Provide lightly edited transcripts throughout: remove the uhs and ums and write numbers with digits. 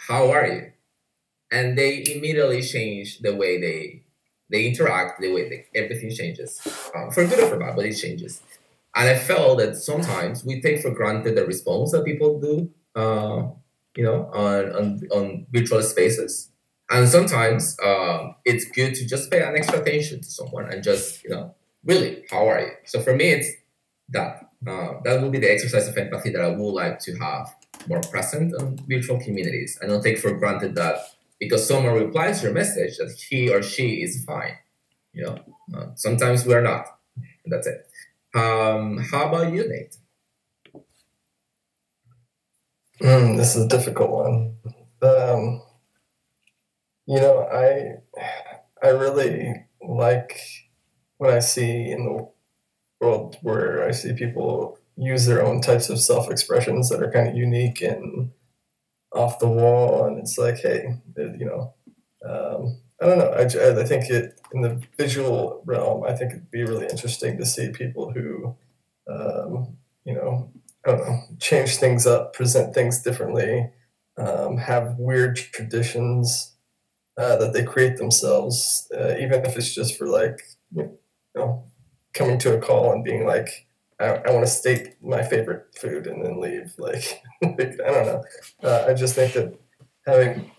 how are you? And they immediately change the way they interact, the way everything changes, for good or for bad, but it changes. And I felt that sometimes we take for granted the response that people do, on virtual spaces. And sometimes it's good to just pay an extra attention to someone and just, really, how are you? So for me, it's that. That will be the exercise of empathy that I would like to have more present on virtual communities. I don't take for granted that because someone replies to your message that he or she is fine. Sometimes we're not. That's it. How about you, Nate? This is a difficult one. I really like what I see in the world where I see people use their own types of self-expressions that are kind of unique and off the wall. And it's like, hey, I don't know. I think in the visual realm, I think it'd be really interesting to see people who, I don't know, change things up, present things differently, have weird traditions that they create themselves, even if it's just for coming to a call and being like, I want to state my favorite food and then leave. Like I don't know. I just think that having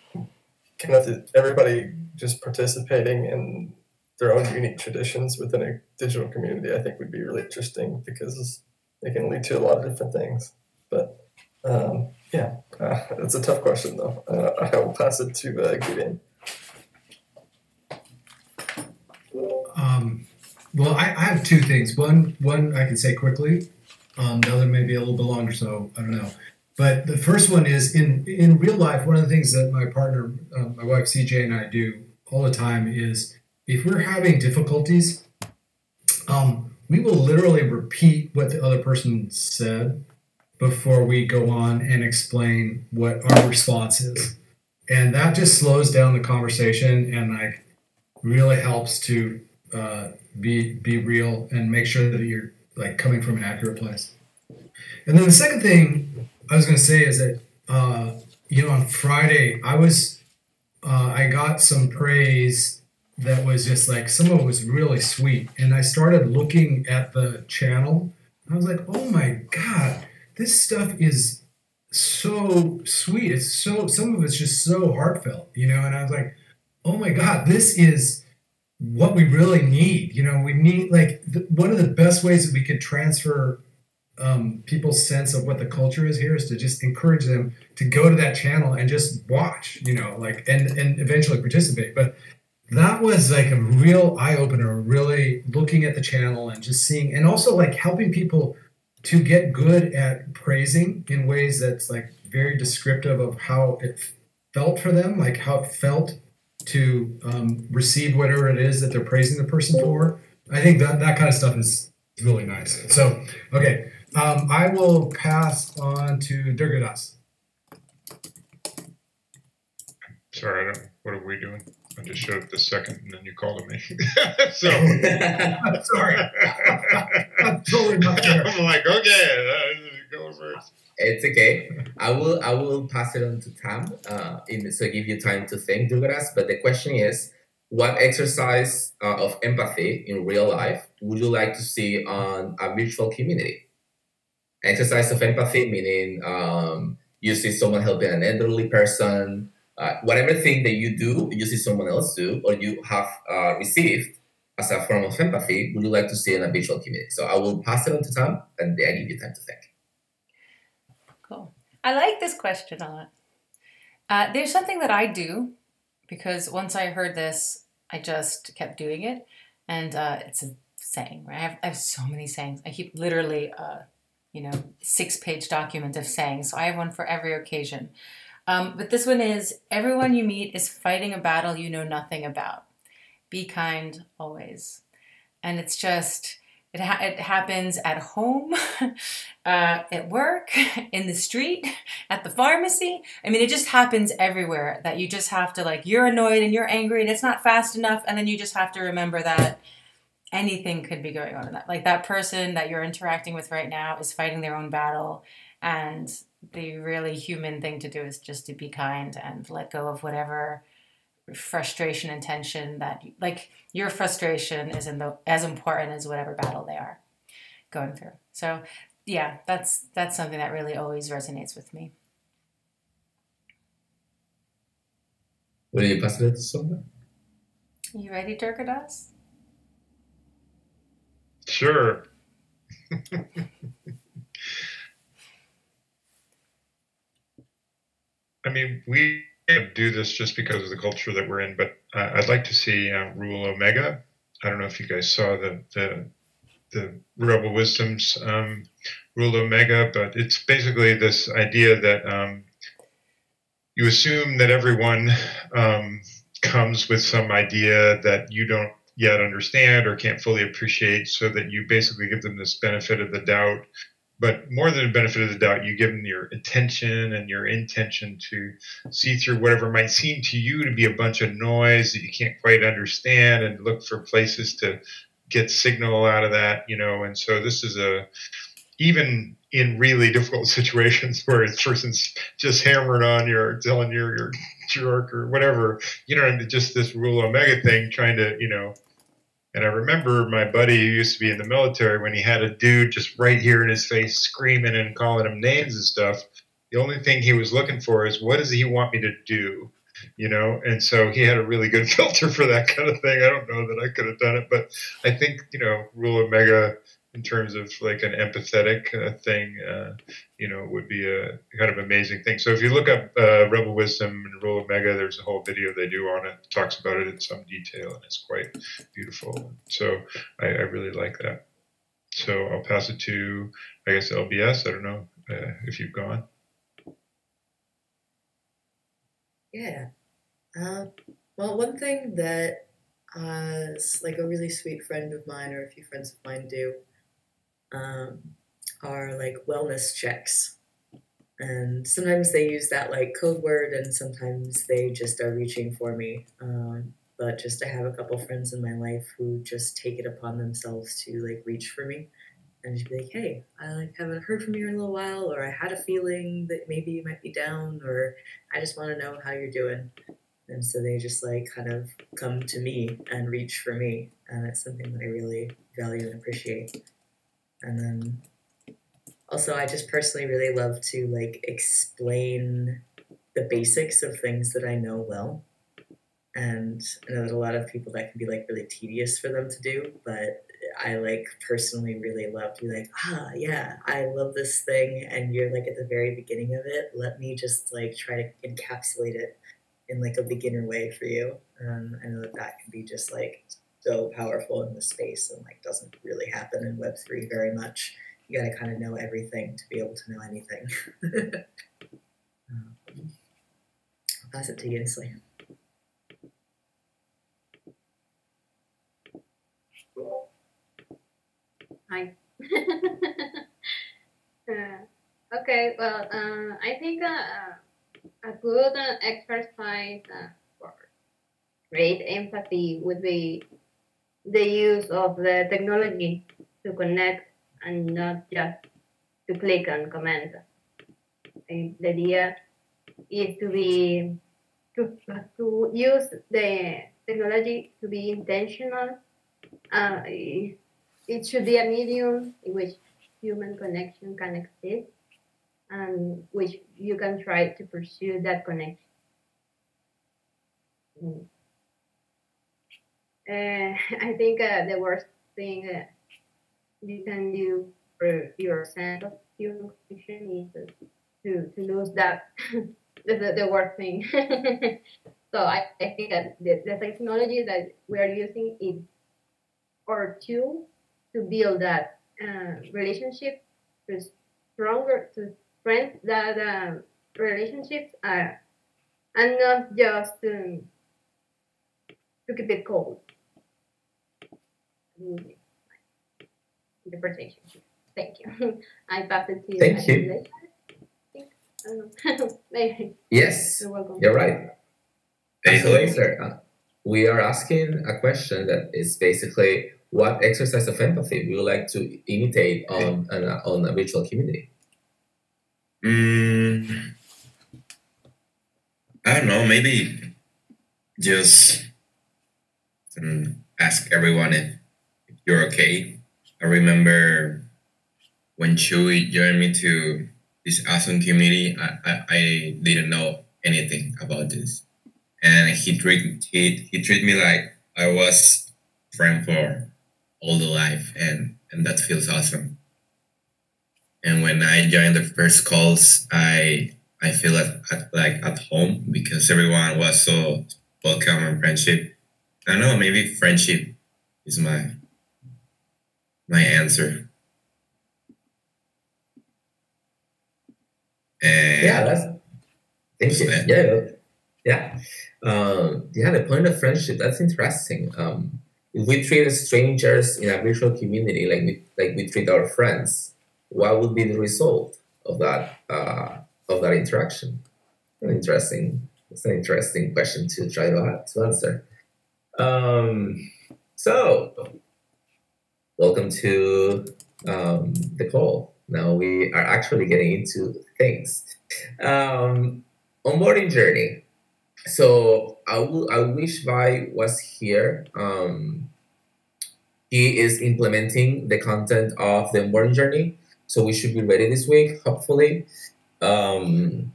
kind of everybody just participating in their own unique traditions within a digital community, I think would be really interesting because it can lead to a lot of different things. But it's a tough question though. I will pass it to Gideon. Well, I have two things. One I can say quickly. The other may be a little bit longer, so I don't know. But the first one is in real life. One of the things that my partner, my wife CJ, and I do all the time is if we're having difficulties, we will literally repeat what the other person said before we go on and explain what our response is, and that just slows down the conversation and really helps to be real and make sure that you're coming from an accurate place. And then the second thing I was going to say is that on Friday I got some praise that was just some of it was really sweet, and I started looking at the channel. I was like, oh my God, this stuff is so sweet. It's some of it's just so heartfelt, and I was like, oh my God, this is what we really need. We need one of the best ways that we could transfer people's sense of what the culture is here is to just encourage them to go to that channel and just watch, and eventually participate. But that was a real eye-opener, really looking at the channel and just seeing, and also helping people to get good at praising in ways that's very descriptive of how it felt for them, how it felt to receive whatever it is that they're praising the person for. I think that kind of stuff is really nice. So, okay, I will pass on to Durgadas. Sorry, what are we doing? I just showed up the second, and then you called me. So sorry, I'm totally not there. I'm like, okay, go first. It's okay. I will pass it on to Tam, so give you time to think, Durgadas. But the question is, what exercise of empathy in real life would you like to see on a virtual community? Exercise of empathy meaning you see someone helping an elderly person. Whatever thing that you do, you see someone else do, or you have received as a form of empathy, would you like to see in a visual community? So I will pass it on to Tam, and I give you time to think. Cool. I like this question a lot. There's something that I do, because once I heard this, I just kept doing it, and it's a saying, right? I have so many sayings. I keep literally, 6-page document of sayings, so I have one for every occasion. But this one is, everyone you meet is fighting a battle you know nothing about. Be kind always. And it's just, it happens at home, at work, in the street, at the pharmacy. I mean, it just happens everywhere that you just have to you're annoyed and you're angry and it's not fast enough. And then you just have to remember that anything could be going on in that. That person that you're interacting with right now is fighting their own battle. And the really human thing to do is just to be kind and let go of whatever frustration and tension that, like, your frustration is as important as whatever battle they are going through. So yeah, that's something that really always resonates with me. Will you pass it to someone? You ready, Durgadas? Sure. I mean, we do this just because of the culture that we're in, but I'd like to see Rule Omega. I don't know if you guys saw the Rebel Wisdom's Rule Omega, but it's basically this idea that you assume that everyone comes with some idea that you don't yet understand or can't fully appreciate, so that you basically give them this benefit of the doubt. But more than a benefit of the doubt, you give them your attention and your intention to see through whatever might seem to you to be a bunch of noise that you can't quite understand, and look for places to get signal out of that, you know. And so this is even in really difficult situations where a person's just hammering on you or telling you you're a jerk or whatever, you know, and just this Rule Omega thing, trying to, you know. And I remember my buddy who used to be in the military, when he had a dude just right here in his face screaming and calling him names and stuff, the only thing he was looking for is, what does he want me to do? You know, and so he had a really good filter for that kind of thing. I don't know that I could have done it, but I think, you know, Rule Omega, in terms of like an empathetic thing, you know, would be a kind of amazing thing. So if you look up Rebel Wisdom and Rule Omega, there's a whole video they do on it, talks about it in some detail, and it's quite beautiful. So I really like that. So I'll pass it to, I guess, LBS. I don't know if you've gone. Yeah. Well, one thing that like a really sweet friend of mine or a few friends of mine do are like wellness checks. And sometimes they use that like code word, and sometimes they just are reaching for me. But just to have a couple friends in my life who just take it upon themselves to like reach for me and just be like, hey, I like haven't heard from you in a little while, or I had a feeling that maybe you might be down, or I just want to know how you're doing. And so they just like kind of come to me and reach for me. And it's something that I really value and appreciate. And then also, I just personally really love to like explain the basics of things that I know well. And I know that a lot of people, that can be like really tedious for them to do, but I like personally really love to be like, yeah, I love this thing, and you're like at the very beginning of it. Let me just like try to encapsulate it in like a beginner way for you. I know that that can be just like so powerful in this space, and like doesn't really happen in Web3 very much. You gotta kind of know everything to be able to know anything. I'll pass it to you, Inslee. Hi. Okay, well, I think a good exercise for great empathy would be the use of the technology to connect and not just to click and comment. And the idea is to use the technology to be intentional. It should be a medium in which human connection can exist, and which you can try to pursue that connection. I think the worst thing you can do for your sense of human connection is to lose that. the worst thing. So I think that the technology that we are using is our tool to build that relationship, to strengthen that relationships, and not just to keep it cold. Interpretation. Thank you. I pass it to you. Thank you. Maybe. Yes, You're welcome. you're right. So later, we are asking a question that is basically, what exercise of empathy would you like to imitate on a virtual community? Mm, I don't know. Maybe just ask everyone if you're okay. I remember when Chewy joined me to this awesome community, I didn't know anything about this, and he treated me like I was friend for all the life, and that feels awesome. And when I joined the first calls, I feel like at home because everyone was so welcome and friendship. I don't know, maybe friendship is my answer. Yeah, And that's thank you. Yeah. Yeah, the point of friendship, that's interesting. If we treat strangers in a virtual community like we treat our friends, what would be the result of that interaction? Interesting. It's an interesting question to try to answer. So, welcome to the call. Now we are actually getting into things. Onboarding journey. So I wish Vi was here. He is implementing the content of the onboarding journey, so we should be ready this week, hopefully. Um,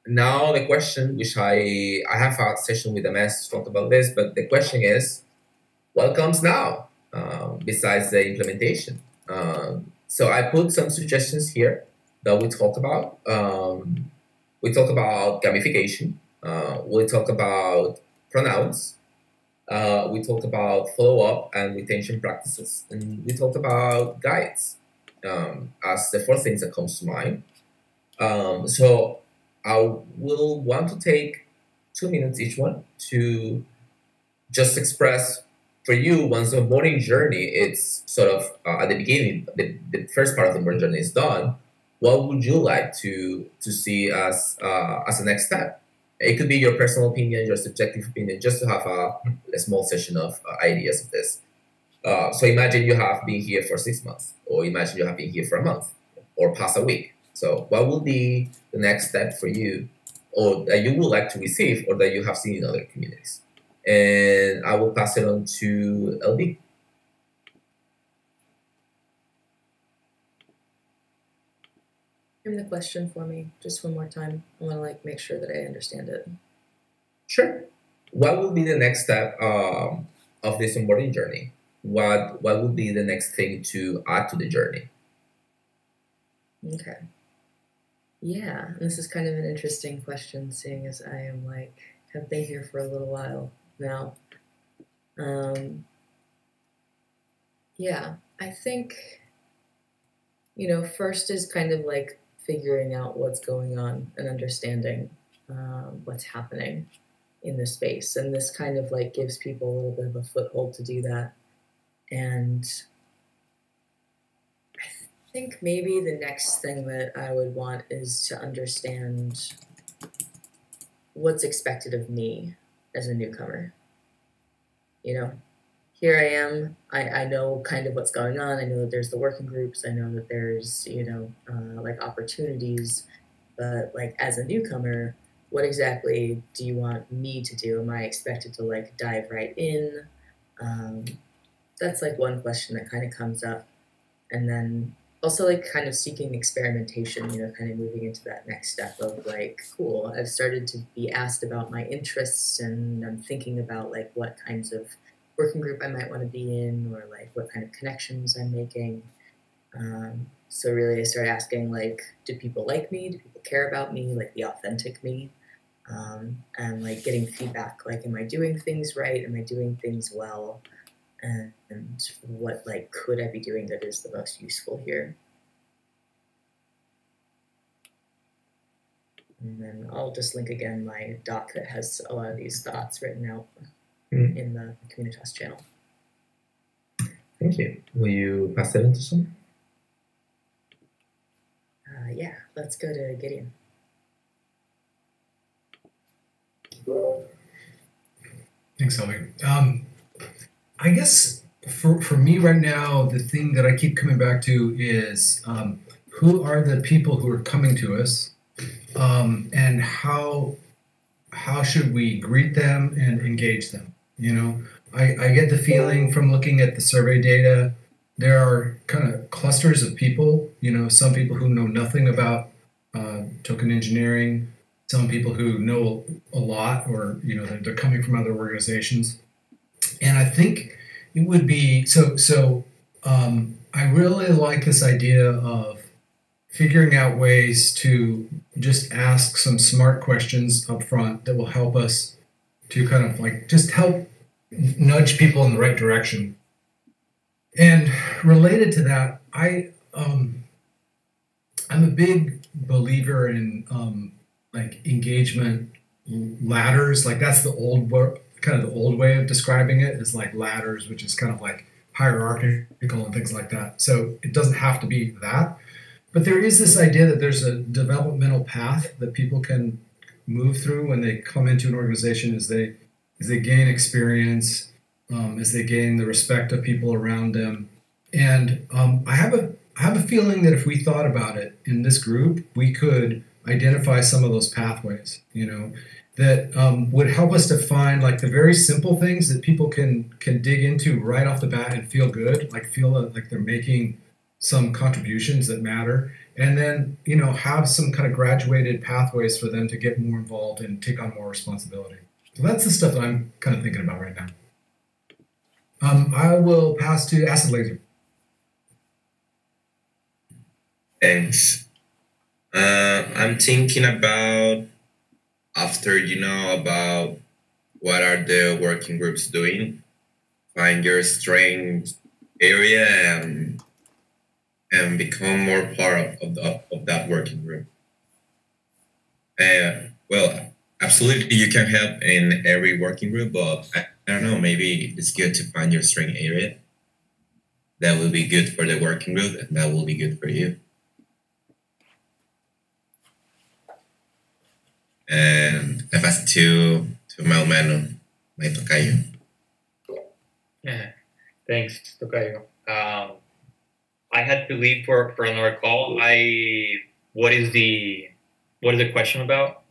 Now the question, which I have a session with MS to talk about this, but the question is, what comes now besides the implementation? So I put some suggestions here that we talk about. We talk about gamification. We talk about pronouns. We talk about follow-up and retention practices, and we talk about guides as the four things that comes to mind. So I will want to take 2 minutes each one to just express for you once the onboarding journey it's sort of at the beginning, the first part of the onboarding journey is done. What would you like to see as a next step? It could be your personal opinion, your subjective opinion, just to have a small session of ideas of this. So imagine you have been here for 6 months, or imagine you have been here for a month, or past a week. So what will be the next step for you, or that you would like to receive, or that you have seen in other communities? And I will pass it on to LB. Frame the question for me just one more time. I want to make sure that I understand it. Sure. What will be the next step of this onboarding journey? What will be the next thing to add to the journey? Okay. Yeah, this is kind of an interesting question, seeing as I am have been here for a little while now. Yeah, I think, first is kind of figuring out what's going on and understanding what's happening in the space. And this kind of gives people a little bit of a foothold to do that. And I think maybe the next thing that I would want is to understand what's expected of me as a newcomer. Here I am. I know kind of what's going on. I know that there's the working groups. I know that there's, opportunities. But as a newcomer, what exactly do you want me to do? Am I expected to dive right in? That's one question that kind of comes up. And then also kind of seeking experimentation, kind of moving into that next step of cool, I've started to be asked about my interests, and I'm thinking about what kinds of working group I might want to be in, or what kind of connections I'm making. So really I start asking do people like me? Do people care about me? The authentic me? And getting feedback, am I doing things right? Am I doing things well? And what could I be doing that is the most useful here? And then I'll just link again my doc that has a lot of these thoughts written out in the Communitas channel. Thank you. Will you pass it on to someone? Yeah, let's go to Gideon. Thanks, Elvie. I guess for me right now, the thing that I keep coming back to is who are the people who are coming to us, and how should we greet them and engage them? You know, I get the feeling from looking at the survey data, there are kind of clusters of people. You know, some people who know nothing about token engineering, some people who know a lot, or you know, they're coming from other organizations, and I think it would be so. I really like this idea of figuring out ways to just ask some smart questions up front that will help us to kind of like just help nudge people in the right direction. And related to that, I'm a big believer in like engagement ladders. Like that's the old kind of the old way of describing it is like ladders, which is kind of like hierarchical and things like that. So it doesn't have to be that. But there is this idea that there's a developmental path that people can move through when they come into an organization as they gain experience, as they gain the respect of people around them. And I have a feeling that if we thought about it in this group, we could identify some of those pathways, you know, that would help us to find like the very simple things that people can dig into right off the bat and feel good, like feel like they're making some contributions that matter, and then, you know, have some kind of graduated pathways for them to get more involved and take on more responsibility. So that's the stuff that I'm kind of thinking about right now. I will pass to Acid Laser. Thanks. I'm thinking about, after you know about what are the working groups doing, find your strength area and become more part of that working group. Well, absolutely, you can help in every working group, but I don't know, maybe it's good to find your strength area. That will be good for the working group, and that will be good for you. And I pass to Melmano, my tocayo. Yeah, thanks, tocayo. I had to leave for another call. What is the question about?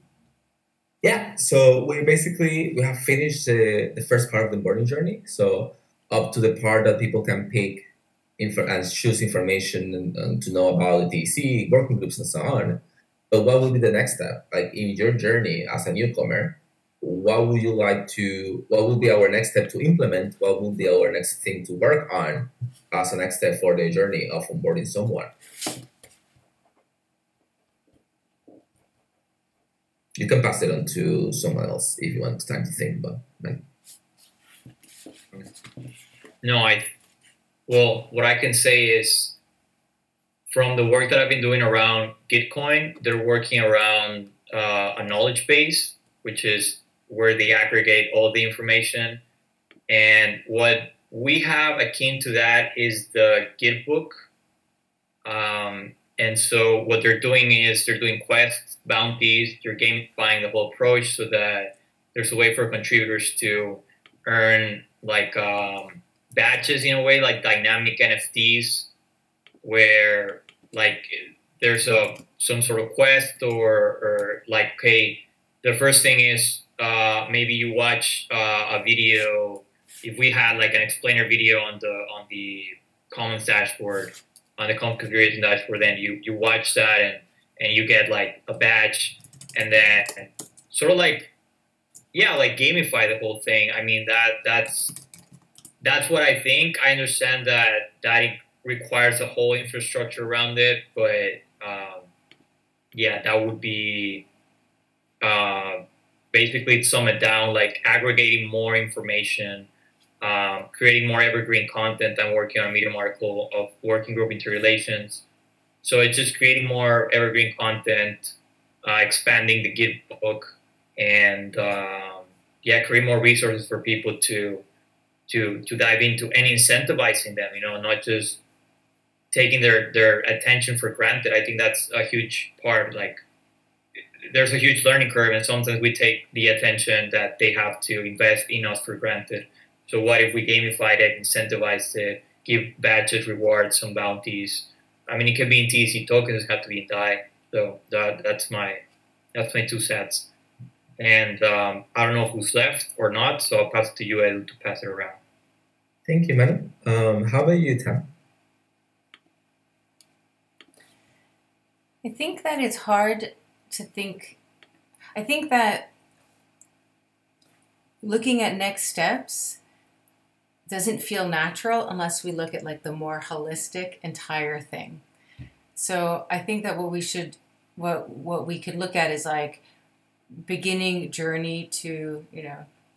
Yeah, so we have finished the first part of the onboarding journey. So up to the part that people can pick and choose information and to know about the TEC, working groups, and so on. But what will be the next step? Like in your journey as a newcomer, what would you like to? What will be our next step to implement? What will be our next thing to work on as a next step for the journey of onboarding someone? You can pass it on to someone else if you want time to think, but No, well, what I can say is from the work that I've been doing around Gitcoin, they're working around a knowledge base, which is where they aggregate all the information. And what we have akin to that is the Git book. And so what they're doing is they're doing quests, bounties, they're gamifying the whole approach so that there's a way for contributors to earn like badges in a way, like dynamic NFTs, where like there's some sort of quest or like, okay, the first thing is maybe you watch a video. If we had like an explainer video on the Commons dashboard, on the configuration dashboard, then you watch that and you get like a badge, and then sort of like, yeah, like gamify the whole thing. I mean, that's what I think. I understand that it requires a whole infrastructure around it, but yeah, that would be basically, to sum it down, like aggregating more information, creating more evergreen content. I'm working on a Medium article of working group interrelations. So it's just creating more evergreen content, expanding the Git book, and yeah, create more resources for people to dive into, and incentivizing them, you know, not just taking their attention for granted. I think that's a huge part. Like, there's a huge learning curve, and sometimes we take the attention that they have to invest in us for granted. So what if we gamified it, incentivized it, give badges, rewards, some bounties, I mean, it could be in TEC tokens, it has to be in DAI. So that's my 2 cents. And I don't know who's left or not, so I'll pass it to you, Edu, to pass it around. Thank you, Manu. How about you, Tam? I think that it's hard to think. I think that looking at next steps doesn't feel natural unless we look at like the more holistic entire thing. So I think that what we could look at is like beginning journey to,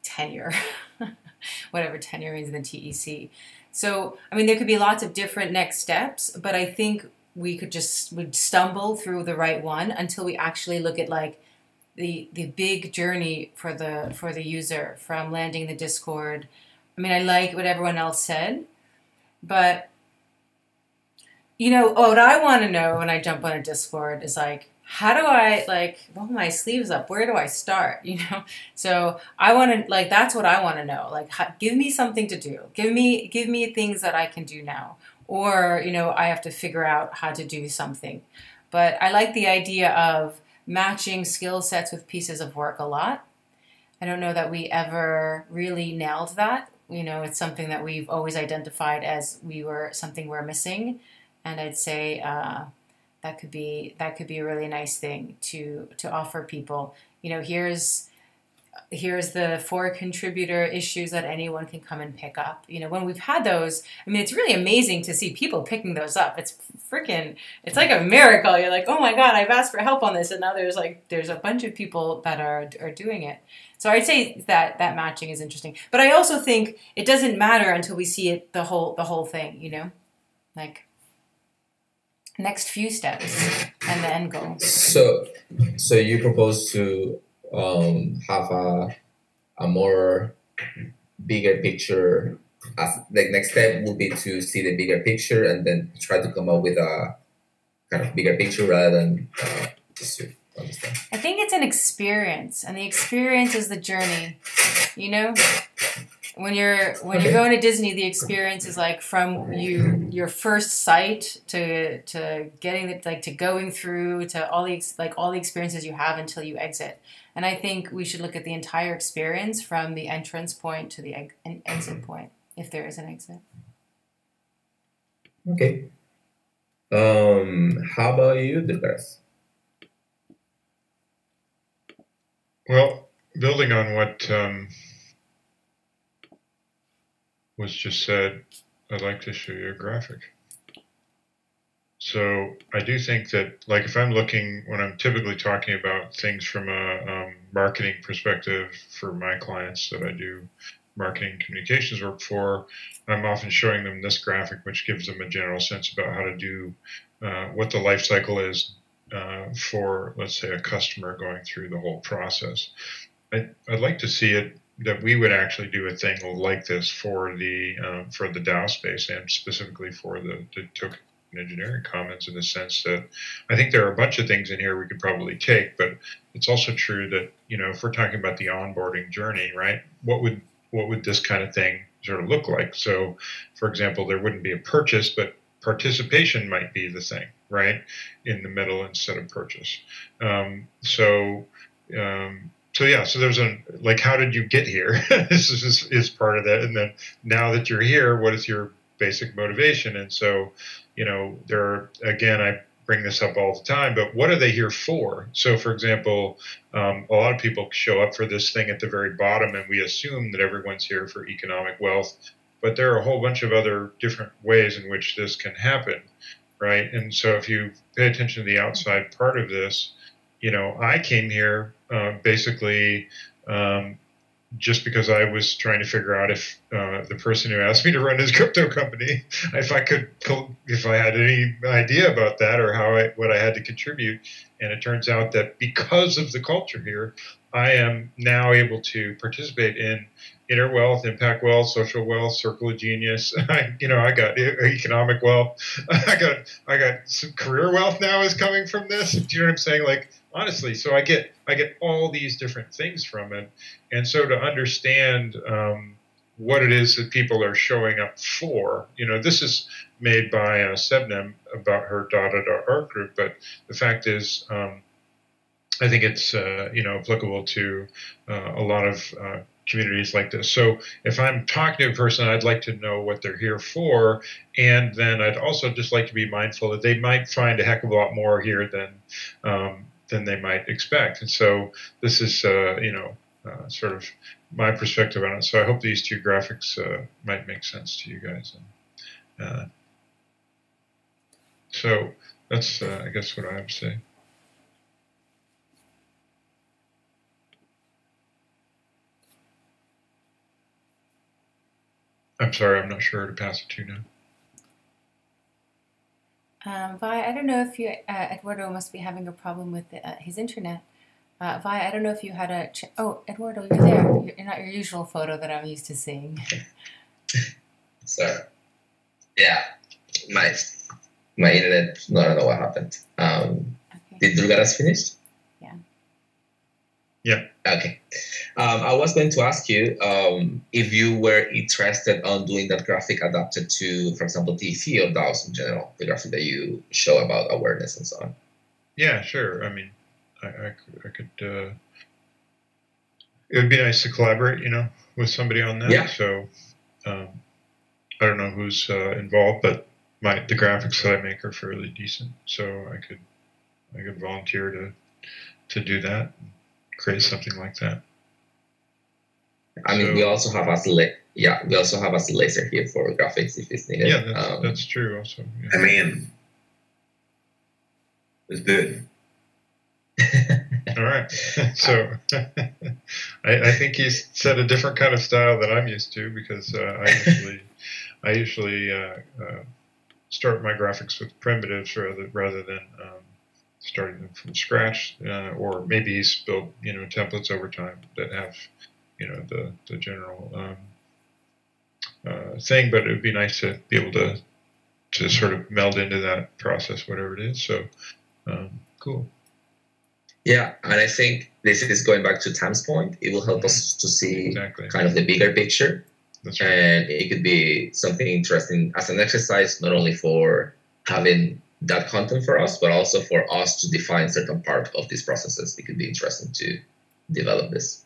tenure, whatever tenure means in the TEC. So, I mean, there could be lots of different next steps, but I think we'd stumble through the right one until we actually look at like the big journey for the user from landing the Discord. I mean, I like what everyone else said, but what I want to know when I jump on a Discord is like, how do I like roll my sleeves up? Where do I start? So I want to that's what I want to know. Like, give me something to do. Give me things that I can do now, or I have to figure out how to do something. But I like the idea of matching skill sets with pieces of work a lot. I don't know that we ever really nailed that. It's something that we've always identified as something we're missing, and I'd say that could be a really nice thing to offer people. Here's the 4 contributor issues that anyone can come and pick up. When we've had those, I mean, it's really amazing to see people picking those up. It's like a miracle. You're like, oh my God, I've asked for help on this, and now there's a bunch of people that are doing it. So I'd say that matching is interesting. But I also think it doesn't matter until we see it the whole thing. Like next few steps and the end goal. So you propose to have a more bigger picture. As the next step would be to see the bigger picture and then try to come up with a kind of bigger picture rather than just to understand. I think it's an experience, and the experience is the journey. When you're going to Disney, the experience is like from your first sight to getting to going through to all the experiences you have until you exit. And I think we should look at the entire experience from the entrance point to the exit point, if there is an exit. Okay. How about you, Douglas? Well, building on what was just said, I'd like to show you a graphic. So I do think that, like, if I'm looking, when I'm typically talking about things from a marketing perspective for my clients that I do marketing communications work for, I'm often showing them this graphic, which gives them a general sense about how to do what the life cycle is for, let's say, a customer going through the whole process. I'd like to see it that we would actually do a thing like this for the DAO space, and specifically for the token engineering commons, in the sense that I think there are a bunch of things in here we could probably take, but it's also true that, if we're talking about the onboarding journey, right, what would this kind of thing sort of look like? So, for example, there wouldn't be a purchase, but participation might be the thing, right, in the middle instead of purchase. So there's how did you get here? This is part of that. And then now that you're here, what is your basic motivation? And so, there are, again, I bring this up all the time, but what are they here for? So, for example, a lot of people show up for this thing at the very bottom, and we assume that everyone's here for economic wealth, but there are a whole bunch of other different ways in which this can happen, right? And so if you pay attention to the outside part of this, I came here basically just because I was trying to figure out if the person who asked me to run his crypto company, if I had any idea about that or what I had to contribute. And it turns out that because of the culture here, I am now able to participate in inner wealth, impact wealth, social wealth, circle of genius. I got economic wealth. I got some career wealth now is coming from this. Do you know what I'm saying? Like, honestly, so I get all these different things from it. And so to understand what it is that people are showing up for. This is made by Sebnem about her art group, but the fact is, I think it's applicable to a lot of communities like this. So if I'm talking to a person, I'd like to know what they're here for, and then I'd also just like to be mindful that they might find a heck of a lot more here than they might expect. And so this is sort of my perspective on it. So I hope these two graphics might make sense to you guys. And, so that's I guess what I would say. I'm sorry, I'm not sure who to pass it to now. Vi, I don't know if you, Eduardo must be having a problem with his internet. Vi, I don't know if you had a, oh, Eduardo, you're there. You're not your usual photo that I'm used to seeing. So, yeah, my internet, I don't know what happened. Okay. Did Dulgaras finish? Yeah. Yeah. Okay. I was going to ask you if you were interested on doing that graphic adapted to, for example, TEC or DAOs in general, the graphic that you show about awareness and so on. Yeah, sure. I mean, I could. It would be nice to collaborate, with somebody on that. Yeah. So I don't know who's involved, but the graphics that I make are fairly decent, so I could volunteer to do that, and create something like that. I mean, we also have as laser here for graphics if it's needed. Yeah, that's true. Also, yeah. I mean, it's good. All right. So I think he's set a different kind of style that I'm used to, because I usually start my graphics with primitives rather than starting them from scratch, or maybe he's built templates over time that have the general thing, but it would be nice to be able to sort of meld into that process, whatever it is. So cool. Yeah, and I think this is going back to Tam's point. It will help us to see kind of the bigger picture. That's right. And it could be something interesting as an exercise, not only for having that content for us, but also for us to define certain part of these processes. It could be interesting to develop this.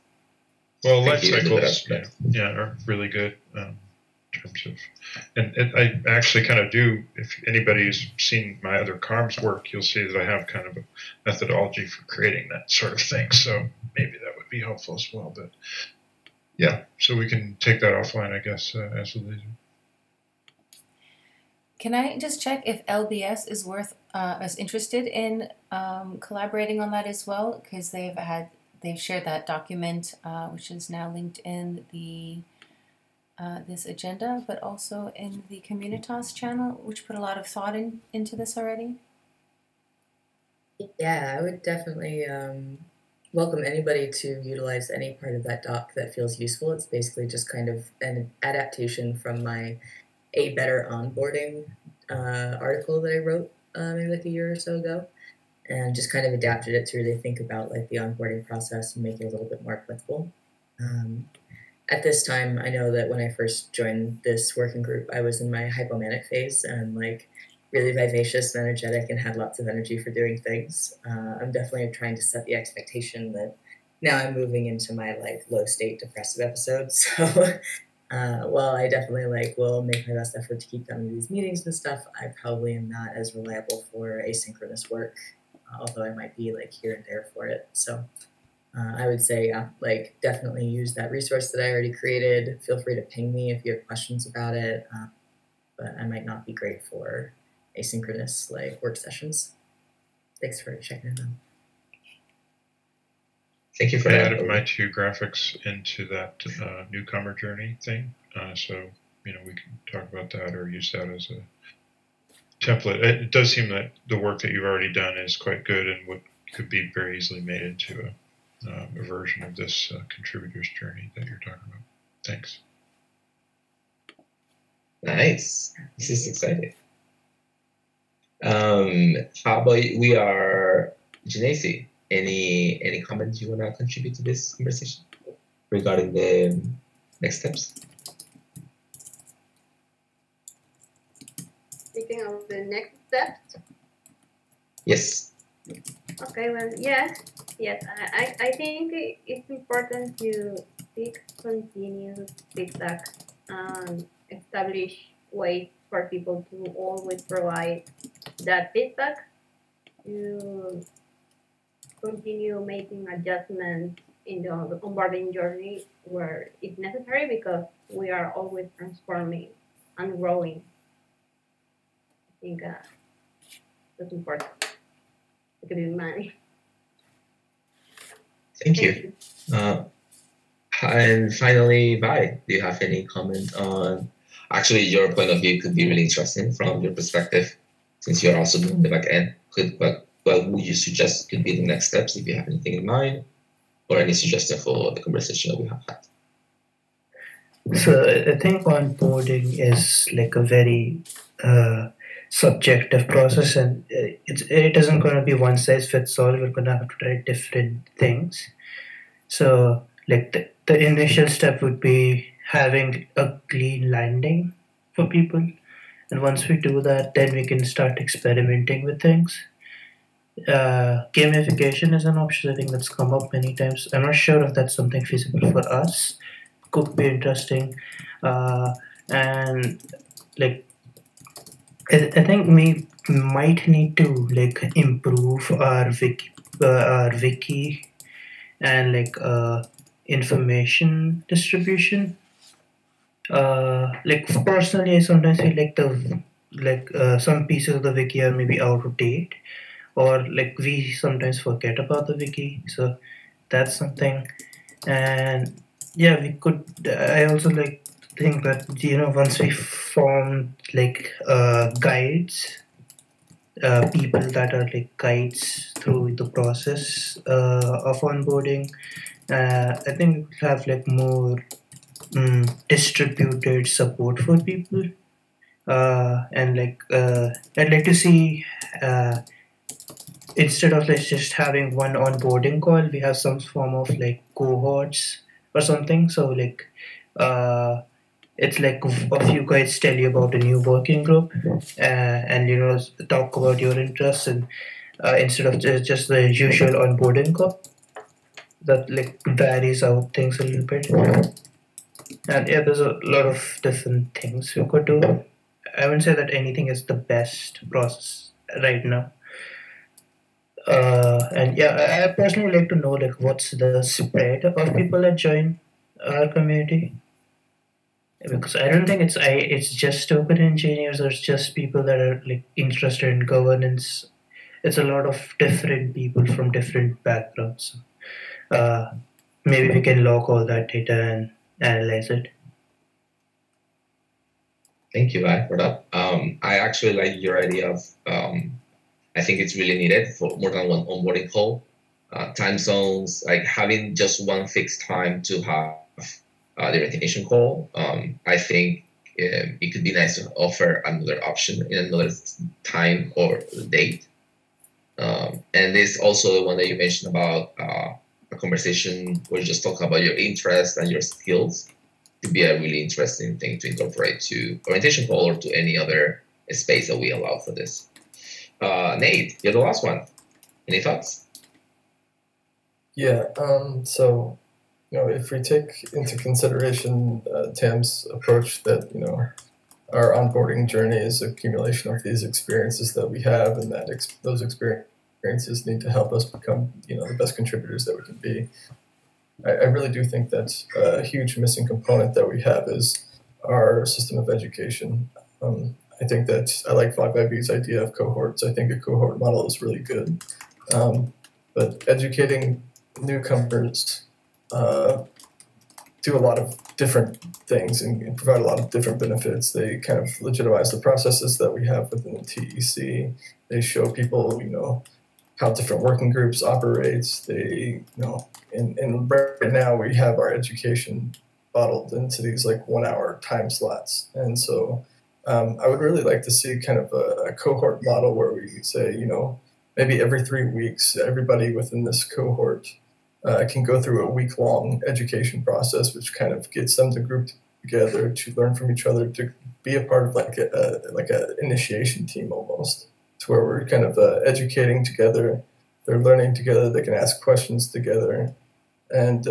Well, life cycles, are really good in terms of, and I actually kind of do. If anybody's seen my other CARMS work, you'll see that I have kind of a methodology for creating that sort of thing. So maybe that would be helpful as well. But yeah, so we can take that offline, I guess, as a laser. Can I just check if LBS is interested in collaborating on that as well? Because they've shared that document, which is now linked in the this agenda, but also in the Communitas channel, which put a lot of thought into this already. Yeah, I would definitely welcome anybody to utilize any part of that doc that feels useful. It's basically just kind of an adaptation from my A Better Onboarding article that I wrote maybe like a year or so ago, and just kind of adapted it to really think about like the onboarding process and make it a little bit more applicable. At this time, I know that when I first joined this working group, I was in my hypomanic phase and like really vivacious and energetic and had lots of energy for doing things. I'm definitely trying to set the expectation that now I'm moving into my like low state depressive episodes. So while I definitely like will make my best effort to keep coming to these meetings and stuff, I probably am not as reliable for asynchronous work, although I might be like here and there for it. So I would say, yeah, like definitely use that resource that I already created. Feel free to ping me if you have questions about it, but I might not be great for asynchronous like work sessions. Thanks for checking it out. Thank you for I that. added my two graphics into that newcomer journey thing, so we can talk about that or use that as a template. It does seem that the work that you've already done is quite good and what could be very easily made into a version of this contributor's journey that you're talking about. Thanks. Nice. This is exciting. How about we are Genesi? Any comments you want to contribute to this conversation regarding the next steps? question of the next steps. Yes. Okay, well, yes. I think it's important to seek continuous feedback and establish ways for people to always provide that feedback, to continue making adjustments in the onboarding journey where it's necessary, because we are always transforming and growing. I think that's important. It could be money. Thank you. And finally, Vi, do you have any comment on, actually your point of view could be really interesting from your perspective, since you're also doing the back end. What would you suggest could be the next steps, if you have anything in mind, or any suggestion for the conversation that we have had? So I think onboarding is like a very subjective process, and it isn't going to be one size fits all. We're going to have to try different things. So like the initial step would be having a clean landing for people, and once we do that, then we can start experimenting with things. Gamification is an option, I think, that's come up many times. I'm not sure if that's something feasible for us. Could be interesting. And like I think we might need to like improve our wiki and like information distribution. Like personally, I sometimes feel like some pieces of the wiki are maybe out of date, or like we sometimes forget about the wiki. So that's something. And yeah, we could. I also like think that once we form like guides, people that are like guides through the process of onboarding, I think we'll have like more distributed support for people, and like I'd like to see. Instead of like just having one onboarding call, we have some form of like cohorts or something. So like it's like a few guys tell you about a new working group, and talk about your interests, and instead of just the usual onboarding call, that like varies out things a little bit. And yeah, there's a lot of different things we could do. I wouldn't say that anything is the best process right now. And yeah, I personally like to know like what's the spread of people that join our community, because I don't think it's just open engineers or it's just people that are like interested in governance. It's a lot of different people from different backgrounds. Maybe we can log all that data and analyze it. Thank you, Vi, for that. I actually like your idea of I think it's really needed for more than one onboarding call. Time zones, like having just one fixed time to have the orientation call. I think it could be nice to offer another option in another time or date. And this also the one that you mentioned about a conversation where you just talk about your interests and your skills could be a really interesting thing to incorporate to orientation call or to any other space that we allow for this. Nate, you're the last one. Any thoughts? Yeah. So, if we take into consideration Tam's approach that our onboarding journey is accumulation of these experiences that we have, and that those experiences need to help us become the best contributors that we can be. I really do think that a huge missing component that we have is our system of education. I think that I like 5IB's idea of cohorts. I think a cohort model is really good. But educating newcomers do a lot of different things and provide a lot of different benefits. They kind of legitimize the processes that we have within the TEC. They show people, how different working groups operates. They, and right now we have our education bottled into these like 1 hour time slots. And so I would really like to see kind of a cohort model where we say, maybe every 3 weeks, everybody within this cohort can go through a week-long education process, which kind of gets them to group together to learn from each other, to be a part of like a initiation team almost, to where we're kind of educating together. They're learning together. They can ask questions together, and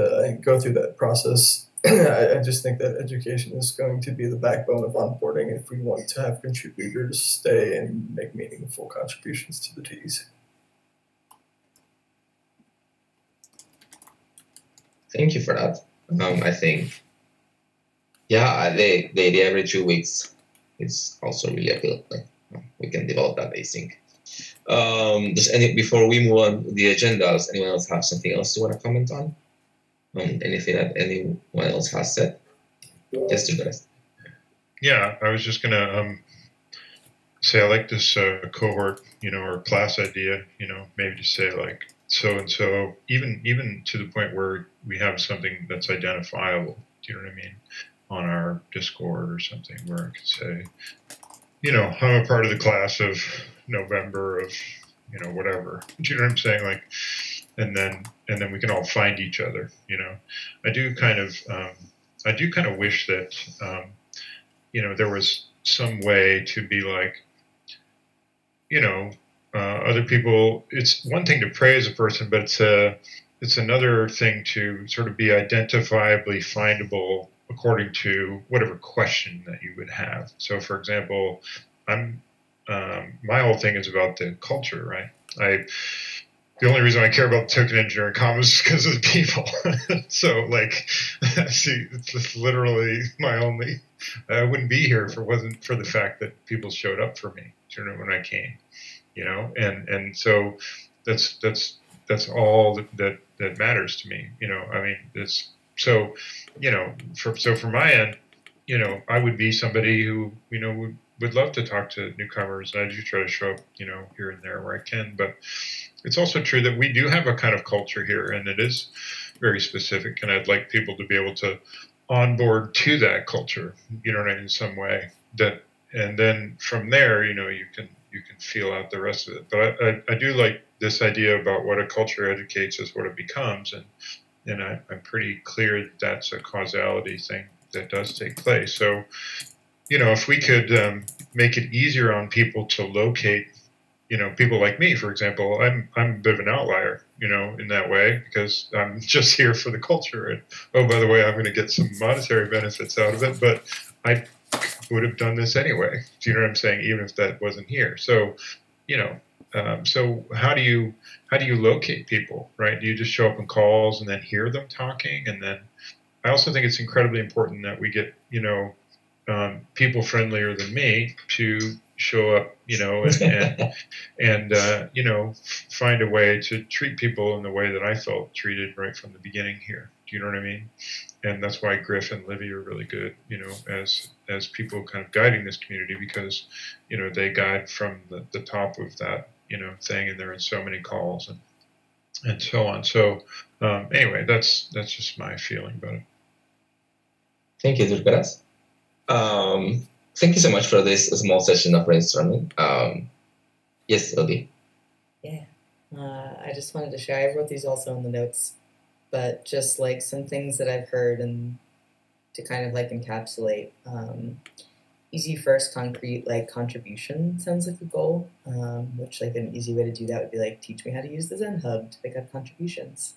go through that process. I just think that education is going to be the backbone of onboarding if we want to have contributors stay and make meaningful contributions to the TEs. Thank you for that. I think, yeah, the idea every 2 weeks is also really appealing. We can develop that, I think. Before we move on to the agenda, does anyone else have something else you want to comment on? Anything that anyone else has said? Yes, do guys. Yeah, I was just gonna say I like this cohort, or class idea. Maybe to say like so and so, even to the point where we have something that's identifiable. Do you know what I mean? On our Discord or something, where I could say, I'm a part of the class of November of, whatever. Do you know what I'm saying? Like, and then we can all find each other. I do kind of wish that there was some way to be like, other people. It's one thing to praise a person, but it's another thing to sort of be identifiably findable according to whatever question that you would have. So, for example, my whole thing is about the culture, right? The only reason I care about token engineering commons is because of the people. So, like, see, it's literally my only. I wouldn't be here if it wasn't for the fact that people showed up for me, when I came, and so that's all that matters to me. I mean, it's so, from my end, I would be somebody who, would love to talk to newcomers. I do try to show up, here and there where I can, but it's also true that we do have a kind of culture here, and it is very specific, and I'd like people to be able to onboard to that culture, in some way, and then from there, you can feel out the rest of it. But I do like this idea about what a culture educates is what it becomes, and I'm pretty clear that that's a causality thing that does take place. So, if we could make it easier on people to locate, people like me, for example, I'm a bit of an outlier, in that way, because I'm just here for the culture. And, oh, by the way, I'm going to get some monetary benefits out of it, but I would have done this anyway. Do you know what I'm saying? Even if that wasn't here. So, so how do you locate people, right? Do you just show up in calls and then hear them talking? And then I also think it's incredibly important that we get, people friendlier than me to show up, and find a way to treat people in the way that I felt treated right from the beginning here. Do you know what I mean? And that's why Griff and Livy are really good, as people kind of guiding this community, because, they guide from the top of that, thing, and they're in so many calls and so on. So anyway, that's just my feeling about it. Thank you, Durgaras. Thank you so much for this small session of brainstorming. Yes, Odi. Yeah, I just wanted to share. I wrote these also in the notes, but just like some things that I've heard, and to kind of like encapsulate. Easy first, concrete, like contribution sounds like a goal, which like an easy way to do that would be like, teach me how to use the Zen Hub to pick up contributions.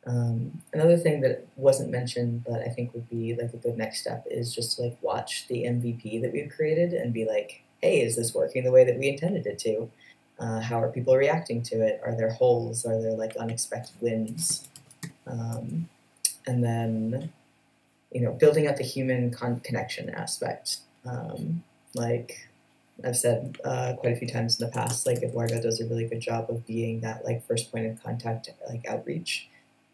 Another thing that wasn't mentioned, but I think would be like a good next step, is just to like watch the MVP that we've created and be like, hey, is this working the way that we intended it to? How are people reacting to it? Are there holes? Are there like unexpected wins? And then, building out the human connection aspect. Like I've said quite a few times in the past, like Eduardo does a really good job of being that like first point of contact, like outreach.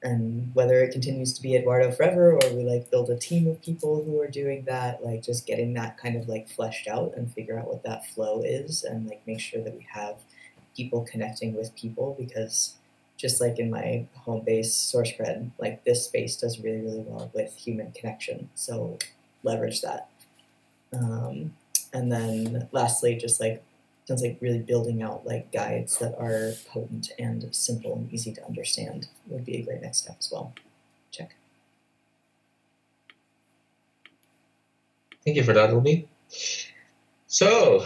And whether it continues to be Eduardo forever, or we like build a team of people who are doing that, like just getting that kind of like fleshed out and figure out what that flow is, and like make sure that we have people connecting with people, because just like in my home base SourceCred, like this space does really, really well with human connection. So leverage that. And then lastly, just like, sounds like really building out like guides that are potent and simple and easy to understand would be a great next step as well. Check. Thank you for that, Ruby. So,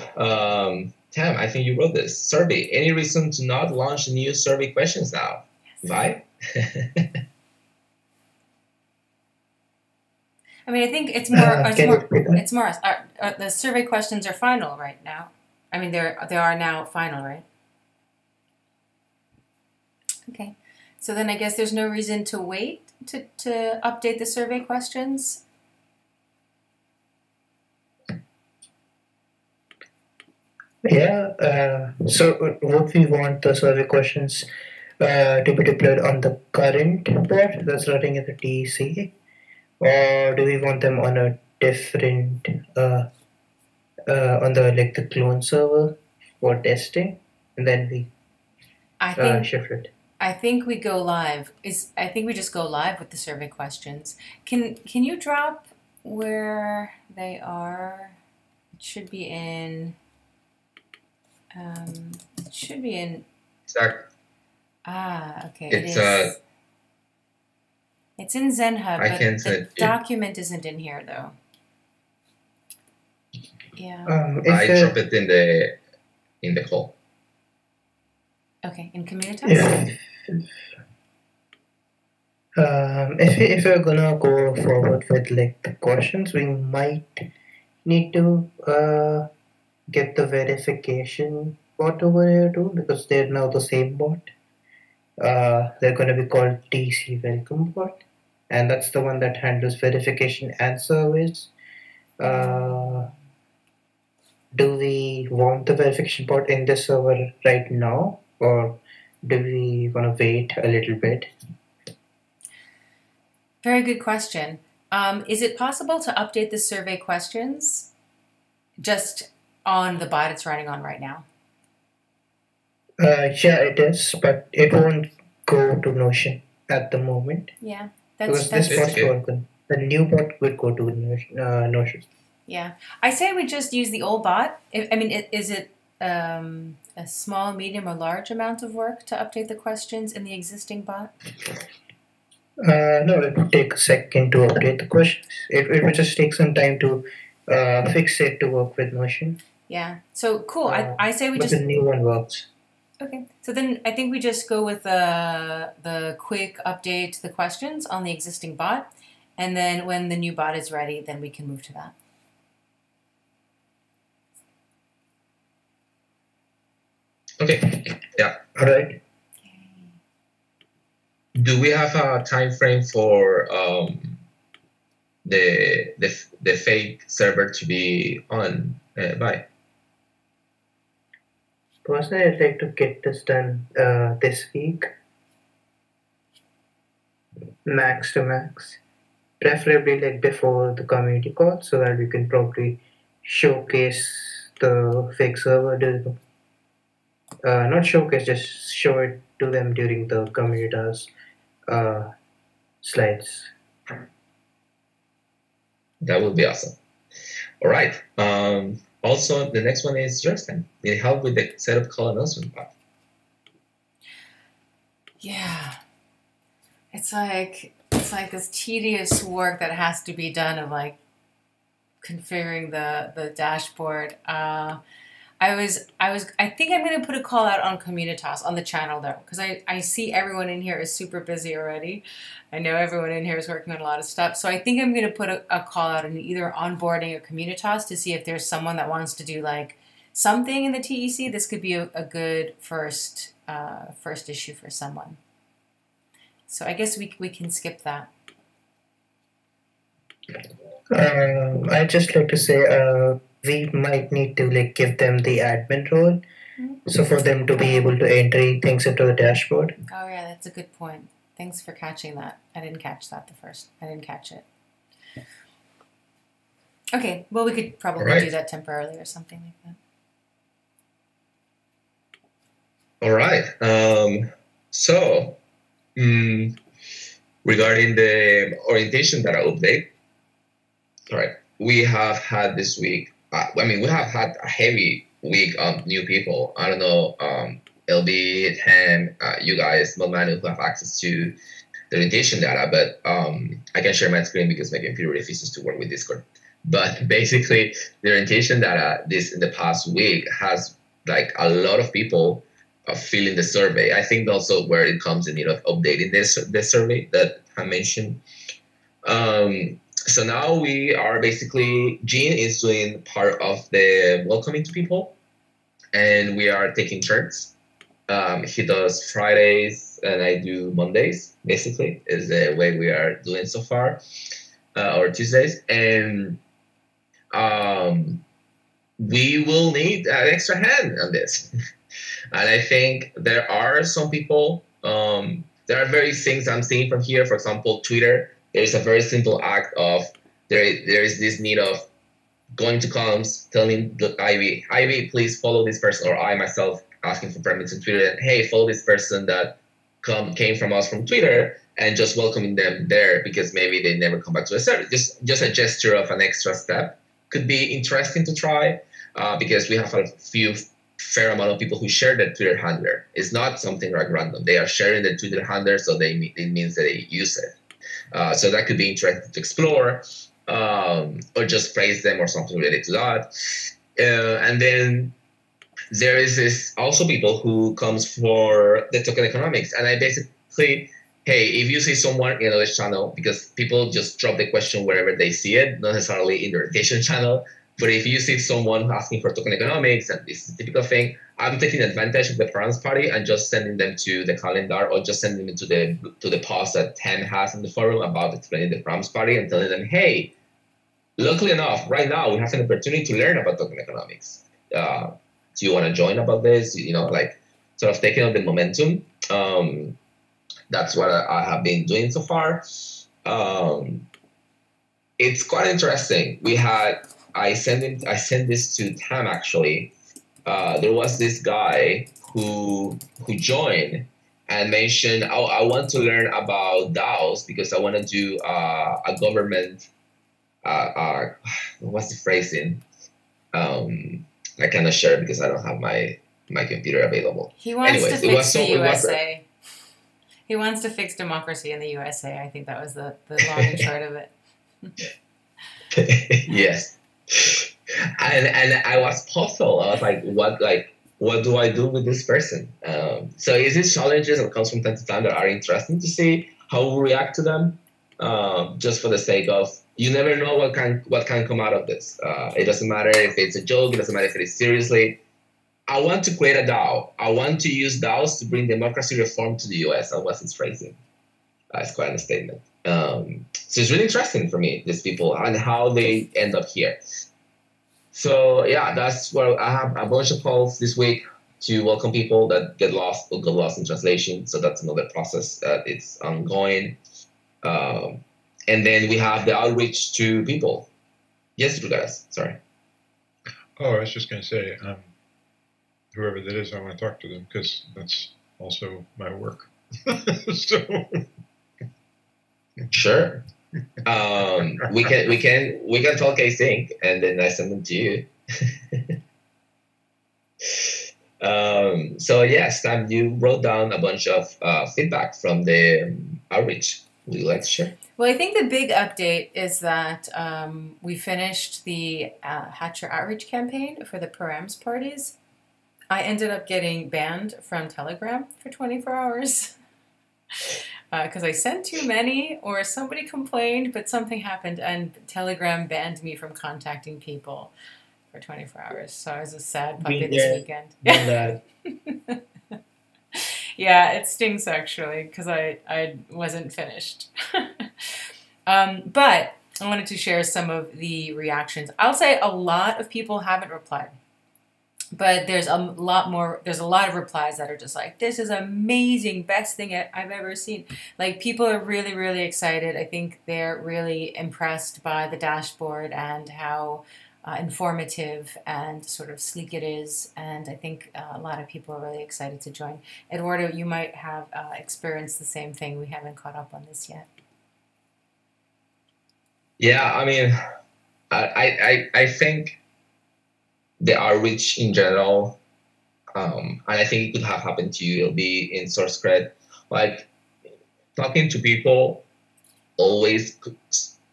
Tam, I think you wrote this survey. Any reason to not launch new survey questions now? Vi? I mean, I think it's more. Can you repeat that? It's more. The survey questions are final right now. I mean, they are now final, right? Okay. So then I guess there's no reason to wait to update the survey questions. Yeah. So would we want the survey questions to be deployed on the current bot that's running in the TEC, or do we want them on a different on the clone server for testing, and then we I think shift it? I think we go live. I think we just go live with the survey questions. Can you drop where they are? It should be in. It should be in. Exactly. Okay. It's It's in ZenHub, I but can the send you. document isn't in here though. Yeah. I drop it in the call. Okay. In Communitas. If if we're gonna go forward with the questions, we might need to get the verification bot over here too, because they're now the same bot. They're gonna be called TC Welcome Bot, and that's the one that handles verification and surveys. Do we want the verification bot in this server right now, or do we want to wait a little bit? Very good question. Is it possible to update the survey questions just on the bot it's running on right now? Yeah, it is, but it won't go to Notion at the moment. Yeah, Because that's this bot's broken. The new bot would go to Notion. yeah. I say we just use the old bot. Is it a small, medium, or large amount of work to update the questions in the existing bot? No, it would take a second to update the questions. It would just take some time to fix it to work with Notion. Yeah. So cool. I say we But just. the new one works. Okay. So then I think we just go with the quick update to the questions on the existing bot, and then when the new bot is ready, then we can move to that. Okay. Yeah. All right. Do we have a time frame for the fake server to be on by? Personally, I'd like to get this done this week, max to max, preferably before the community call, so that we can probably showcase the fake server. Not showcase, just show it to them during the Communitas slides. That would be awesome. All right. Also, the next one is yours, then. Need help with the setup call announcement part. Yeah. It's like this tedious work that has to be done of configuring the dashboard. I think I'm going to put a call out on Communitas on the channel though, because I see everyone in here is super busy already. I know everyone in here is working on a lot of stuff. So I think I'm going to put a call out in either Onboarding or Communitas to see if there's someone that wants to do something in the TEC. This could be a good first issue for someone. So I guess we can skip that. I'd just like to say we might need to give them the admin role, so for them to be able to enter things into the dashboard. Oh yeah, that's a good point. Thanks for catching that. I didn't catch that I didn't catch it. Okay, well we could probably do that temporarily or something like that. All right. So regarding the orientation data update, all right, we have had this week. We have had a heavy week of new people. I don't know, LB, Tam, you guys, Manu, who have access to the orientation data, but I can share my screen because my computer refuses to work with Discord. But basically, the orientation data this in the past week has like a lot of people filling the survey. I think also where it comes in, updating this survey that I mentioned. So now we are basically, Gene is doing part of the welcoming to people, and we are taking turns. He does Fridays and I do Mondays, basically, is the way we are doing so far, or Tuesdays. And we will need an extra hand on this. And I think there are some people, there are various things I'm seeing from here. For example, Twitter, there's a very simple act of, there is this need of going to columns, telling the Ivy, please follow this person, or I myself asking for permits on Twitter, and hey, follow this person that came from us from Twitter, and just welcoming them there because maybe they never come back to the service. Just a gesture of an extra step could be interesting to try, because we have a fair amount of people who share their Twitter handler. It's not something like random. They are sharing their Twitter handler, so it means that they use it. So that could be interesting to explore, or just praise them or something related to that. And then there is this also people who comes for the token economics. And I basically, hey, if you see someone in another channel, because people just drop the question wherever they see it, not necessarily in the rotation channel, but if you see someone asking for token economics, and this is a typical thing, I'm taking advantage of the parents party and just sending them to the calendar, or just sending them to the post that TEM has in the forum about explaining the parents party and telling them, hey, luckily enough, right now we have an opportunity to learn about token economics. Do you want to join about this? Like sort of taking on the momentum. That's what I have been doing so far. It's quite interesting. I sent this to Tam actually. There was this guy who joined and mentioned, I want to learn about DAOs because I want to do a government. What's the phrasing? I cannot share because I don't have my computer available. He wants to fix the USA. He wants to fix democracy in the USA. I think that was the long and short of it. Yes. And I was puzzled. I was like, what do I do with this person? So is these challenges that comes from time to time that are interesting to see how we react to them, just for the sake of, you never know what can come out of this. It doesn't matter if it's a joke. It doesn't matter if it is seriously. I want to create a DAO. I want to use DAOs to bring democracy reform to the US. That was its phrasing. It's quite a statement. So it's really interesting for me, these people, and how they end up here. So yeah, that's where I have a bunch of calls this week to welcome people that get lost or got lost in translation. So that's another process that it's ongoing. And then we have the outreach to people. Yes, guys. Sorry. Oh, I was just going to say, whoever that is, I want to talk to them because that's also my work. So sure. We can talk async, and then I send them to you. So yes, Tam, you wrote down a bunch of feedback from the outreach. Would you like to share? Well, I think the big update is that we finished the Hatcher outreach campaign for the params parties. I ended up getting banned from Telegram for 24 hours because I sent too many, or somebody complained, but something happened, and Telegram banned me from contacting people for 24 hours. So I was a sad puppy this weekend. Yeah, it stinks actually because I wasn't finished. But I wanted to share some of the reactions. I'll say a lot of people haven't replied, but there's a lot of replies that are just like, this is amazing, best thing I've ever seen. Like, people are really, really excited. I think they're really impressed by the dashboard and how informative and sort of sleek it is, and I think a lot of people are really excited to join. Eduardo, you might have experienced the same thing. We haven't caught up on this yet. Yeah, I mean, I think the outreach in general, and I think it could have happened to you, it'll be in SourceCred, like talking to people always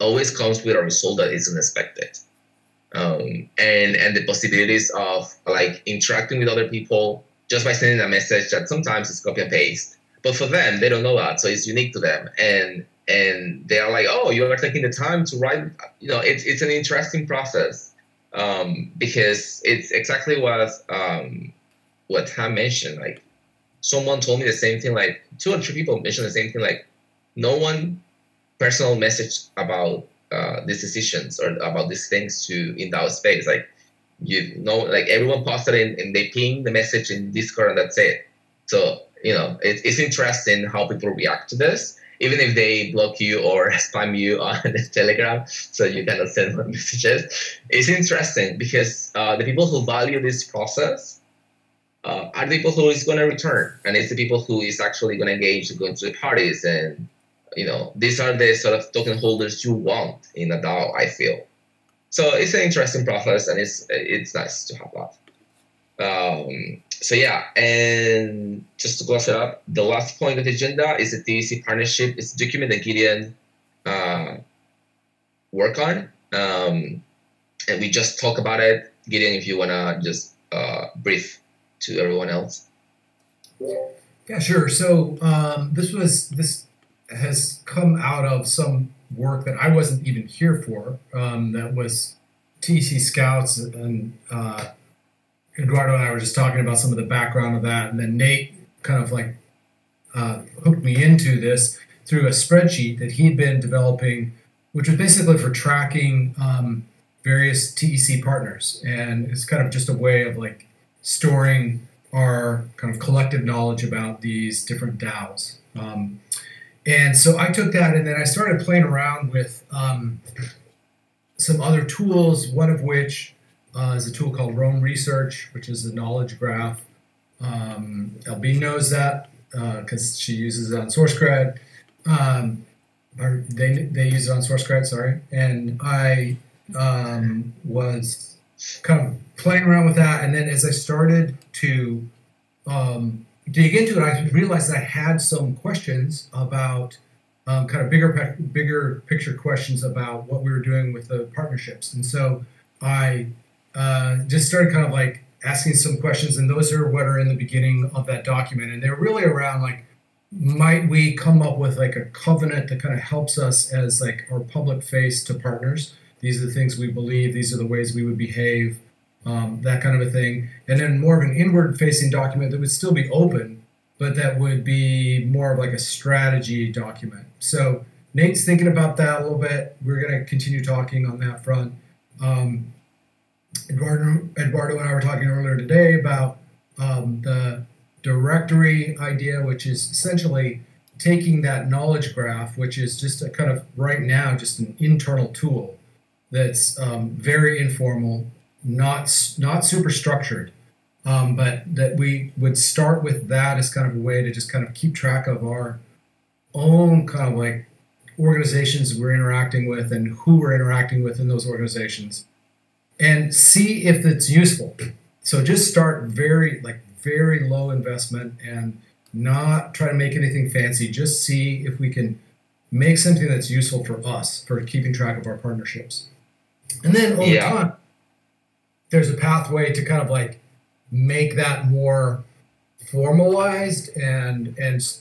always comes with a result that is unexpected. And the possibilities of like interacting with other people just by sending a message that sometimes is copy and paste. But for them, they don't know that, so it's unique to them, and they are like, oh, you are taking the time to write. You know, it's an interesting process, because it's exactly what Tam mentioned. Like, someone told me the same thing. Like 2 or 3 people mentioned the same thing. Like, no one personal message about these decisions or about these things to in that space. Like, you know, like everyone posted it and they ping the message in Discord and that's it. So, you know, it's interesting how people react to this, even if they block you or spam you on Telegram, so you cannot send more messages. It's interesting because the people who value this process are the people who is going to return, and it's the people who is actually going to engage, going to the parties, and you know, these are the sort of token holders you want in a DAO, I feel. So it's an interesting process, and it's nice to have that. So yeah, and just to close it up, the last point of the agenda is the TEC partnership. It's a document that Gideon work on, and we just talk about it. Gideon, if you wanna just brief to everyone else. Yeah, sure. So this has come out of some work that I wasn't even here for. That was TEC Scouts, and Eduardo and I were just talking about some of the background of that, and then Nate kind of like hooked me into this through a spreadsheet that he'd been developing, which was basically for tracking various TEC partners, and it's kind of just a way of like storing our kind of collective knowledge about these different DAOs. And so I took that and then I started playing around with some other tools, one of which is a tool called Roam Research, which is a knowledge graph. LB knows that because she uses it on SourceCred. Or they use it on SourceCred, sorry. And I was kind of playing around with that. And then as I started to dig into it, I realized I had some questions about kind of bigger picture questions about what we were doing with the partnerships. And so I just started kind of like asking some questions, and those are what are in the beginning of that document. And they're really around like, might we come up with like a covenant that kind of helps us as like our public face to partners? These are the things we believe, these are the ways we would behave, that kind of a thing. And then more of an inward-facing document that would still be open, but that would be more of like a strategy document. So Nate's thinking about that a little bit. We're going to continue talking on that front. Eduardo and I were talking earlier today about the directory idea, which is essentially taking that knowledge graph, which is just a kind of right now just an internal tool that's very informal, not super structured, but that we would start with that as kind of a way to just kind of keep track of our own kind of like organizations we're interacting with and who we're interacting with in those organizations, and see if it's useful. So just start very low investment and not try to make anything fancy. Just see if we can make something that's useful for us for keeping track of our partnerships. And then over time, there's a pathway to kind of like make that more formalized and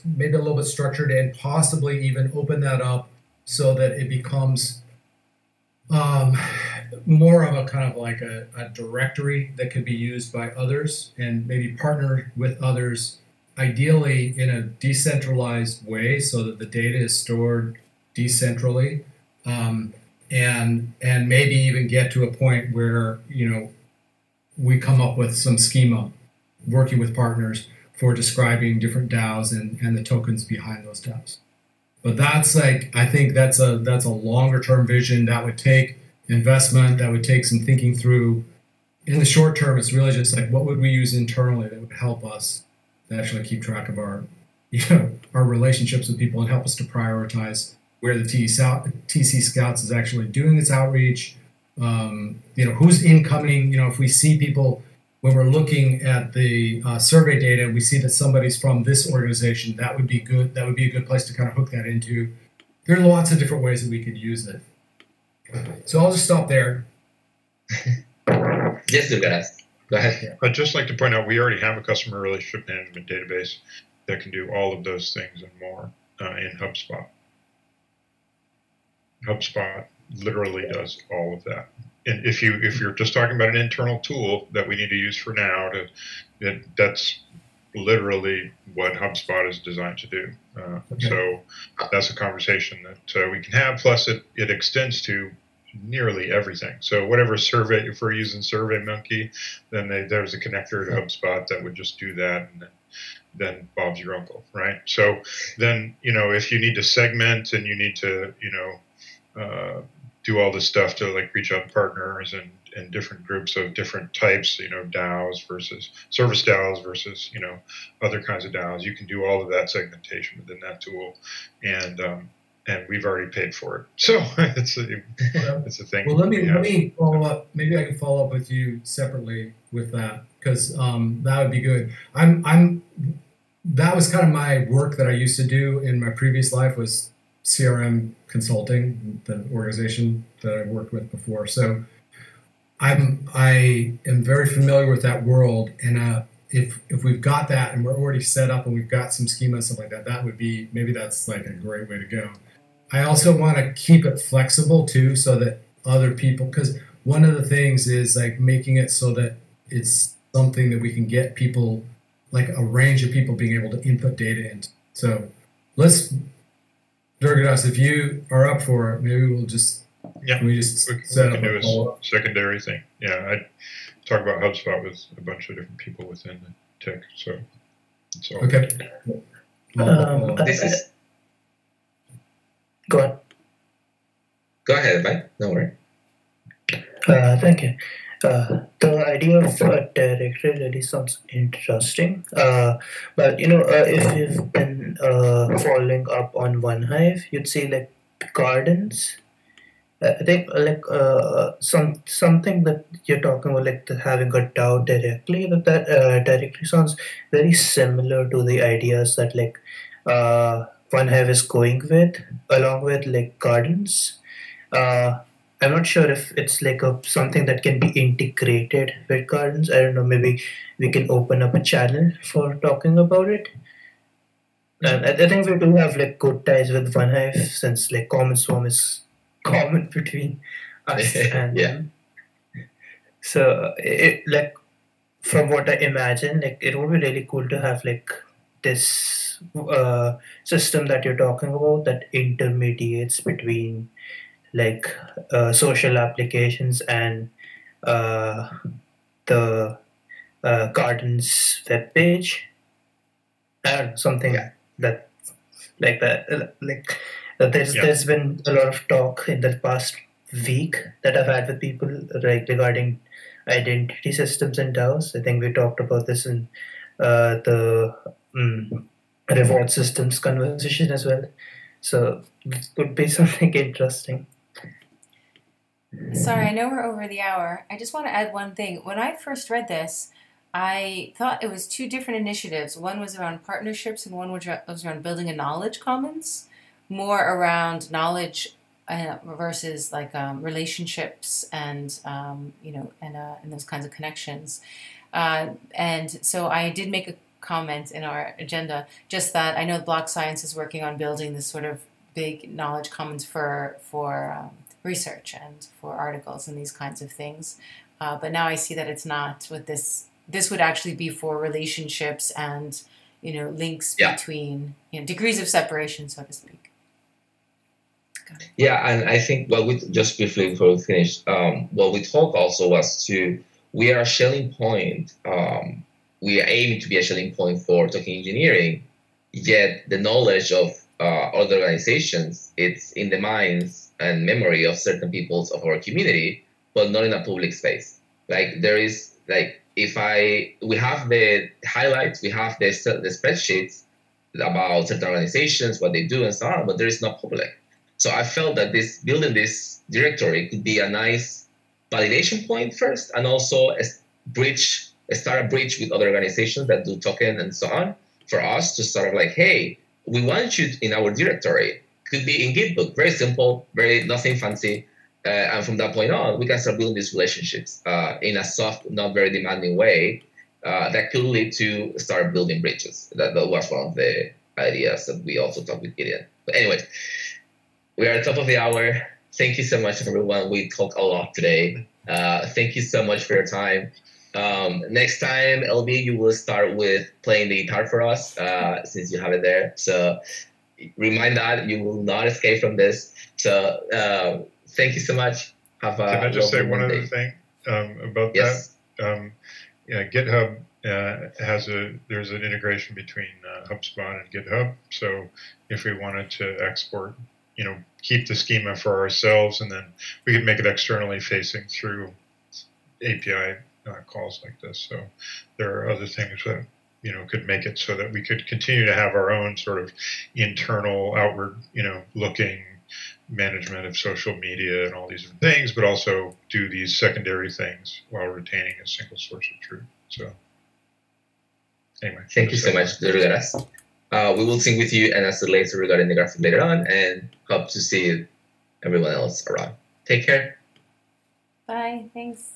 maybe a little bit structured, and possibly even open that up so that it becomes more of a kind of like a directory that could be used by others and maybe partner with others, ideally in a decentralized way so that the data is stored decentrally, and maybe even get to a point where, you know, we come up with some schema working with partners for describing different DAOs and the tokens behind those DAOs. But that's like, I think that's a longer term vision that would take investment, that would take some thinking through. In the short term, it's really just like, what would we use internally that would help us to actually keep track of our, you know, our relationships with people and help us to prioritize where the TEC Scouts is actually doing its outreach. You know, who's incoming. You know, if we see people, when we're looking at the survey data, we see that somebody's from this organization, that would be good. That would be a good place to kind of hook that into. There are lots of different ways that we could use it. So I'll just stop there. Yes, Lucas. Go ahead. I'd just like to point out we already have a customer relationship management database that can do all of those things and more in HubSpot. HubSpot literally does all of that. And if you're just talking about an internal tool that we need to use for now, that's literally what HubSpot is designed to do. So that's a conversation that we can have. Plus, it extends to nearly everything. So whatever survey, if we're using SurveyMonkey, then there's a connector to HubSpot that would just do that, and then Bob's your uncle, right? So then, if you need to segment and you need to, do all this stuff to like reach out to partners and different groups of different types, DAOs versus service DAOs versus, other kinds of DAOs, you can do all of that segmentation within that tool. And we've already paid for it. So it's a thing. Well, let me follow up. Maybe I can follow up with you separately with that, because that would be good. That was kind of my work that I used to do in my previous life, was CRM consulting, the organization that I worked with before. So I am very familiar with that world, and if we've got that and we're already set up and we've got some schema and stuff like that, that would be, maybe that's like a great way to go. I also want to keep it flexible too, so that other people, because one of the things is like making it so that it's something that we can get people, like a range of people being able to input data into. So Durgadas, if you are up for it, maybe we'll just set up a do a secondary thing. Yeah, I talk about HubSpot with a bunch of different people within the tech. So it's all okay. Go on. Go ahead, Mike. No worry. Thank you. The idea of a directory really sounds interesting. But if you've been following up on OneHive, you'd see like gardens. I think something that you're talking about, like having a DAO directly, that directory sounds very similar to the ideas that like OneHive is going with, along with like gardens. I'm not sure if it's like something that can be integrated with gardens. I don't know, maybe we can open up a channel for talking about it. And I think we do have like good ties with OneHive, since like Common Swarm is common between us and them. So it, like, from what I imagine, like it would be really cool to have like this system that you're talking about that intermediates between like social applications and the Gardens web page, and something that like that. There's been a lot of talk in the past week that I've had with people regarding identity systems and DAOs. I think we talked about this in the reward systems conversation as well. So it could be something interesting. Sorry, I know we're over the hour. I just want to add one thing. When I first read this, I thought it was two different initiatives. One was around partnerships, and one was around building a knowledge commons, more around knowledge versus like relationships and and those kinds of connections. And so I did make a comment in our agenda, just that I know Block Science is working on building this sort of big knowledge commons for research and for articles and these kinds of things. But now I see that it's not with this. This would actually be for relationships and, links between, degrees of separation, so to speak. Yeah, and I think just briefly before we finish, what we talked also was we are a Schelling point. We are aiming to be a Schelling point for token engineering, yet the knowledge of other organizations, it's in the minds and memory of certain peoples of our community, but not in a public space. Like there is we have the highlights, we have the spreadsheets about certain organizations, what they do and so on, but there is no public. So I felt that building this directory could be a nice validation point first, and also start a bridge with other organizations that do token and so on, for us to sort of like, hey, we want you in our directory. Could be in Gitbook, very simple, nothing fancy. And from that point on, we can start building these relationships in a soft, not very demanding way that could lead to start building bridges. That was one of the ideas that we also talked with Gideon. But anyways, we are at the top of the hour. Thank you so much, everyone. We talked a lot today. Thank you so much for your time. Next time, LB, you will start with playing the guitar for us since you have it there. So remind that you will not escape from this. So thank you so much. Have a Can I just say one Monday. other thing about Yes. that? GitHub there's an integration between HubSpot and GitHub. So if we wanted to export, keep the schema for ourselves, and then we could make it externally facing through API calls like this. So there are other things that could make it so that we could continue to have our own sort of internal, outward, looking management of social media and all these different things, but also do these secondary things while retaining a single source of truth. So anyway. Thank you so much, Rugaras. We will sing with you and answer later regarding the graphic later on, and hope to see everyone else around. Take care. Bye. Thanks.